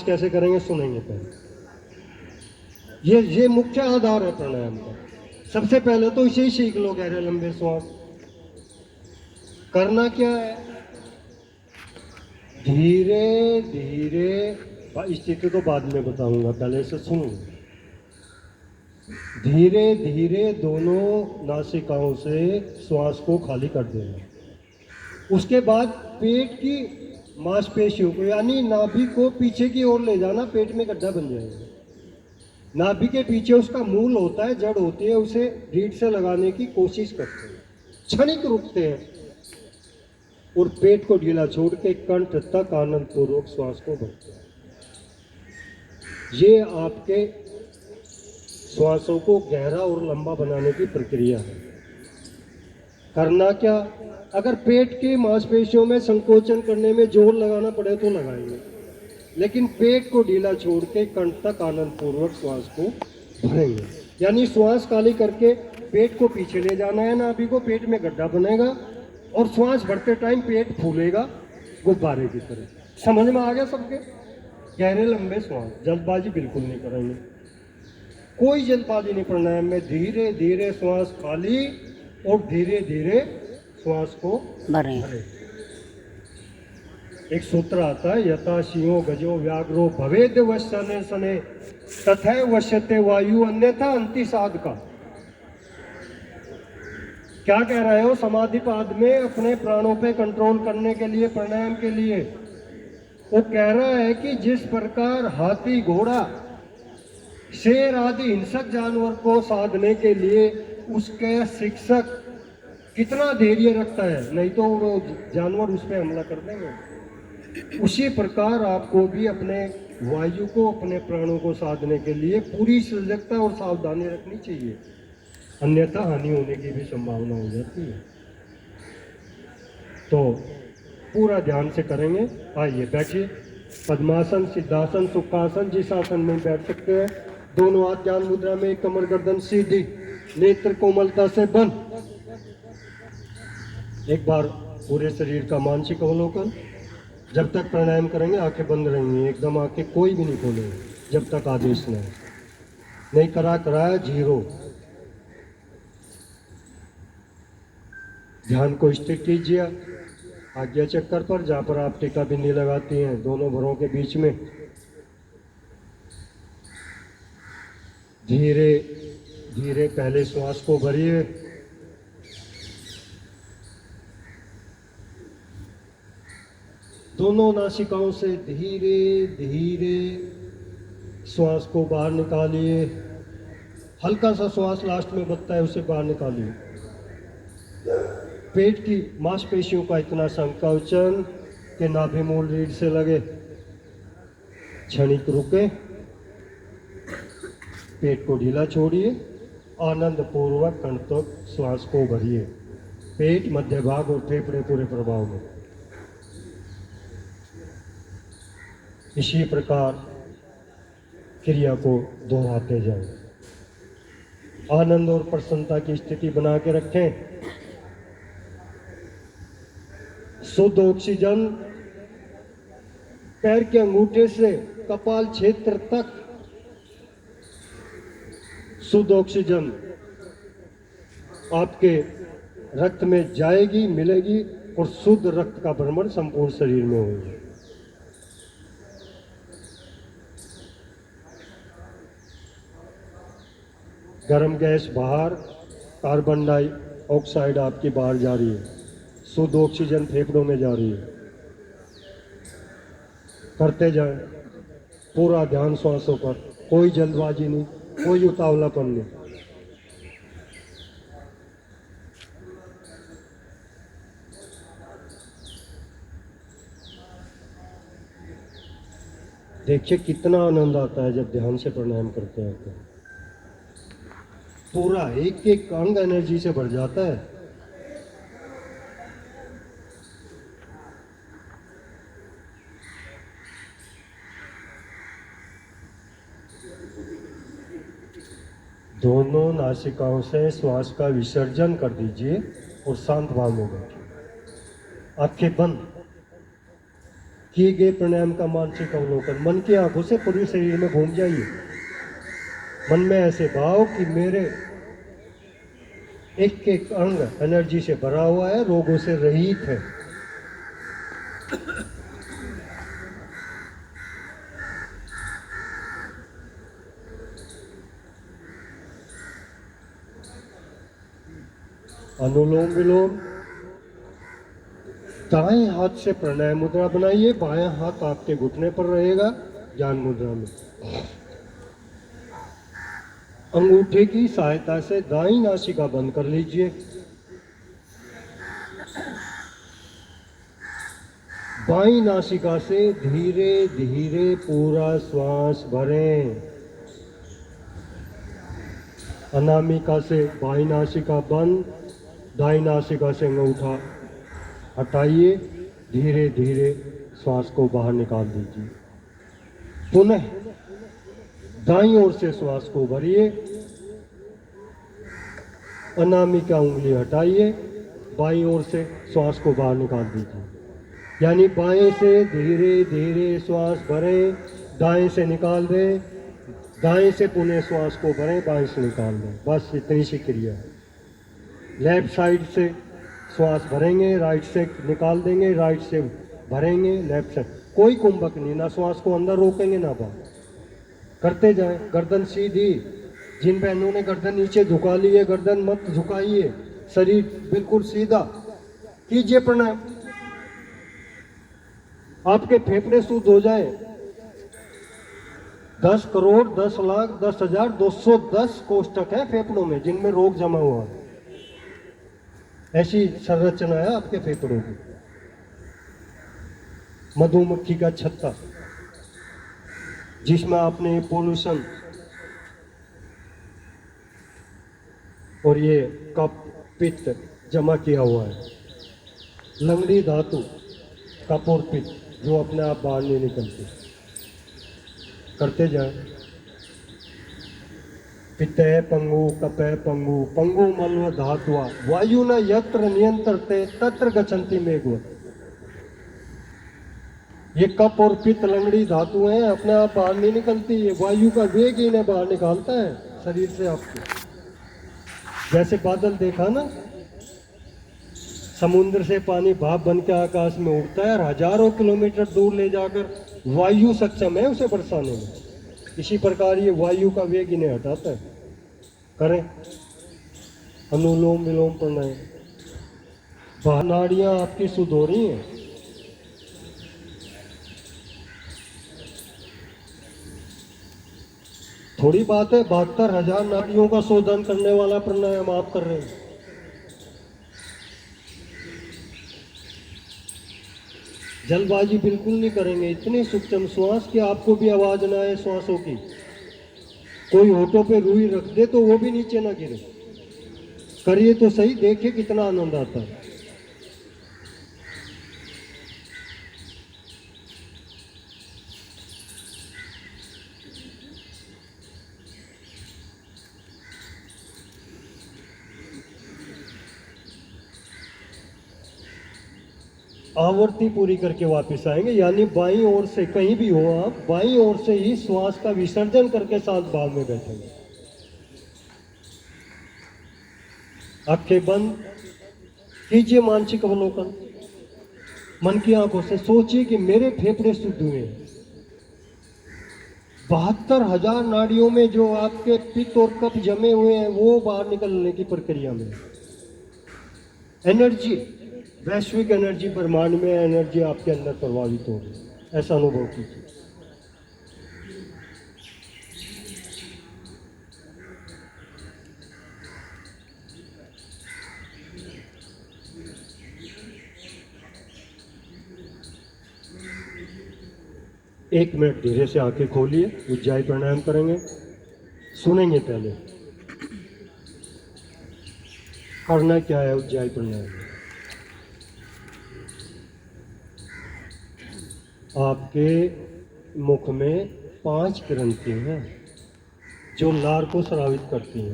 कैसे करेंगे सुनेंगे पहले। ये मुख्य आधार है प्राणायाम का। सबसे पहले तो इसे ही सीख लो, गहरे लंबे श्वास। करना क्या है, धीरे धीरे, स्थिति तो बाद में बताऊंगा, पहले से सुनो। धीरे धीरे दोनों नासिकाओं से श्वास को खाली कर देना। उसके बाद पेट की मांसपेशियों को यानी नाभि को पीछे की ओर ले जाना, पेट में गड्ढा बन जाएगा। नाभि के पीछे उसका मूल होता है, जड़ होती है, उसे रीढ़ से लगाने की कोशिश करते हैं, क्षणिक रुकते हैं और पेट को ढीला छोड़ के कंठ तक आनंद पूर्वक श्वास को भरते हैं। ये आपके श्वासों को गहरा और लंबा बनाने की प्रक्रिया है। करना क्या, अगर पेट की मांसपेशियों में संकोचन करने में जोर लगाना पड़े तो लगाएंगे, लेकिन पेट को ढीला छोड़ के कंठ तक आनंद पूर्वक श्वास को भरेंगे। यानी श्वास खाली करके पेट को पीछे ले जाना है, नाभि को, पेट में गड्ढा बनेगा और श्वास भरते टाइम पेट फूलेगा गुब्बारे की तरह। समझ में आ गया सबके? गहरे लंबे श्वास, जल्दबाजी बिल्कुल नहीं करेंगे, कोई जल्दबाजी नहीं प्राणायाम में। धीरे धीरे श्वास खाली और धीरे धीरे श्वास को भरें। एक सूत्र आता है, यथा सिंहो गजो व्याघ्रो भवेद वशने सने तथा वश्यते वायु अन्यथा अंति साधका। क्या कह रहे हो? समाधि पाद में अपने प्राणों पे कंट्रोल करने के लिए, प्राणायाम के लिए, वो कह रहा है कि जिस प्रकार हाथी, घोड़ा, शेर आदि हिंसक जानवर को साधने के लिए उसके शिक्षक कितना धैर्य रखता है, नहीं तो वो जानवर उस पर हमला कर देंगे, उसी प्रकार आपको भी अपने वायु को, अपने प्राणों को साधने के लिए पूरी सजगता और सावधानी रखनी चाहिए, अन्यथा हानि होने की भी संभावना हो जाती है। तो पूरा ध्यान से करेंगे। आइए बैठिए, पद्मासन, सिद्धासन, सुखासन, जिस आसन में बैठ सकते हैं। दोनों हाथ ध्यान मुद्रा में, कमर गर्दन सीधी, नेत्र कोमलता से बंद। एक बार पूरे शरीर का मानसिक अवलोकन। जब तक प्राणायाम करेंगे आंखें बंद रहेंगी, एकदम आंखें कोई भी नहीं खोलेंगे जब तक आदेश न हो। नहीं कराया जीरो। ध्यान को स्थिर कीजिए आज्ञा चक्कर पर, जहाँ पर आप टीका बिंदी लगाती हैं, दोनों भरों के बीच में। धीरे धीरे पहले श्वास को भरिए, दोनों नासिकाओं से धीरे धीरे श्वास को बाहर निकालिए। हल्का सा श्वास लास्ट में बचता है, उसे बाहर निकालिए। पेट की मांसपेशियों का इतना संकोचन कि नाभि मूल रीढ़ से लगे, क्षणिक रुके, पेट को ढीला छोड़िए, आनंद पूर्वक कंठ तक श्वास को भरिए। पेट, मध्य भाग और फेफड़े पूरे प्रभाव में। इसी प्रकार क्रिया को दोहराते जाएं। आनंद और प्रसन्नता की स्थिति बना के रखें। शुद्ध ऑक्सीजन पैर के अंगूठे से कपाल क्षेत्र तक शुद्ध ऑक्सीजन आपके रक्त में जाएगी, मिलेगी और शुद्ध रक्त का भ्रमण संपूर्ण शरीर में होगा। गर्म गैस बाहर, कार्बन डाइऑक्साइड आपकी बाहर जा रही है, शुद्ध ऑक्सीजन फेफड़ों में जा रही है। करते जाएं, पूरा ध्यान श्वासों पर, कोई जल्दबाजी नहीं, कोई उतावलापन नहीं। देखिए कितना आनंद आता है जब ध्यान से प्राणायाम करते हैं तो पूरा एक एक अंग एनर्जी से भर जाता है। दोनों नासिकाओं से श्वास का विसर्जन कर दीजिए और शांत भाव में बैठिए, आंखें बंद। किए गए प्राणायाम का मानसिक अवलोकन। मन की आंखों से पूरे शरीर में घूम जाइए। मन में ऐसे भाव कि मेरे एक एक अंग एनर्जी से भरा हुआ है, रोगों से रहित है। अनुलोम विलोम। दाएं हाथ से प्राणायाम मुद्रा बनाइए, बायां हाथ आपके घुटने पर रहेगा ज्ञान मुद्रा में। अंगूठे की सहायता से दाईं नासिका बंद कर लीजिए। बाईं नासिका से धीरे धीरे पूरा श्वास भरें। अनामिका से बाईं नासिका बंद, दाईं नासिका से अंगूठा हटाइए, धीरे धीरे श्वास को बाहर निकाल दीजिए। पुनः दाईं ओर से श्वास को भरिए, अनामिका उंगली हटाइए, बाईं ओर से श्वास को बाहर निकाल दीजिए। यानी बाएं से धीरे धीरे श्वास भरें, दाएं से निकाल दें, दाएं से पुनः श्वास को भरें, बाएं से निकाल दें। बस इतनी सी क्रिया है। लेफ्ट साइड से श्वास भरेंगे, राइट से निकाल देंगे, राइट से भरेंगे, लेफ्ट से। कोई कुंभक नहीं, ना श्वास को अंदर रोकेंगे ना बाहर, करते जाएं। गर्दन सीधी। जिन बहनों ने गर्दन नीचे झुका ली है, गर्दन मत झुकाइए, शरीर बिल्कुल सीधा कीजिए प्राणायाम। आपके फेफड़े शुद्ध हो जाए। 10 करोड़ 10 लाख 10,000 210 कोष्ठक है फेफड़ों में, जिनमें रोग जमा हुआ है। ऐसी संरचना है आपके फेफड़ों की। मधुमक्खी का छत्ता, जिसमें आपने पोल्यूशन और ये कफ पित्त जमा किया हुआ है। लंगड़ी धातु, कफ और पित्त जो अपने आप बाहर नहीं निकलते, करते जाए। पित्त है पंगु, कप है पंगु, पंगु मल्व धातुआ वायु न यत्र नियंत्रते तत्र गच्छन्ति मेघवत्। ये कप और पित्त लंगड़ी धातु हैं, अपने आप बाहर नहीं निकलती। ये वायु का वेग ही इन्हें बाहर निकालता है शरीर से आपके। जैसे बादल देखा ना, समुद्र से पानी भाप बन के आकाश में उड़ता है और हजारों किलोमीटर दूर ले जाकर वायु सक्षम है उसे बरसाने में। इसी प्रकार ये वायु का वेग इन्हें हटाता है। करें अनुलोम विलोम प्राणायाम। बाहर नाड़ियां आपकी शुद्ध हो रही हैं। थोड़ी बात है, 72,000 नाड़ियों का शोधन करने वाला प्राणायाम आप कर रहे हैं। जल्दबाजी बिल्कुल नहीं करेंगे। इतने सूक्ष्म श्वास कि आपको भी आवाज ना आए श्वासों की। कोई होठों पे रुई रख दे तो वो भी नीचे ना गिरे। करिए तो सही, देखिए कितना आनंद आता है। आवृत्ति पूरी करके वापस आएंगे। यानी बाईं ओर से, कहीं भी हो आप, बाईं ओर से ही श्वास का विसर्जन करके शांत भाव में बैठेंगे। आंखें बंद कीजिए, मानसिक अवलोकन। मन की आंखों से सोचिए कि मेरे फेफड़े शुद्ध हुए हैं। 72,000 नाड़ियों में जो आपके पित्त और कफ जमे हुए हैं वो बाहर निकलने की प्रक्रिया में। एनर्जी, वैश्विक एनर्जी, ब्रह्मांड में एनर्जी आपके अंदर प्रभावित हो रही है। ऐसा अनुभव कीजिए। एक मिनट धीरे से आंखें खोलिए, उज्जाई प्राणायाम करेंगे। सुनेंगे पहले करना क्या है उज्जाई प्राणायाम। आपके मुख में 5 ग्रंथि हैं जो लार को स्रावित करती हैं।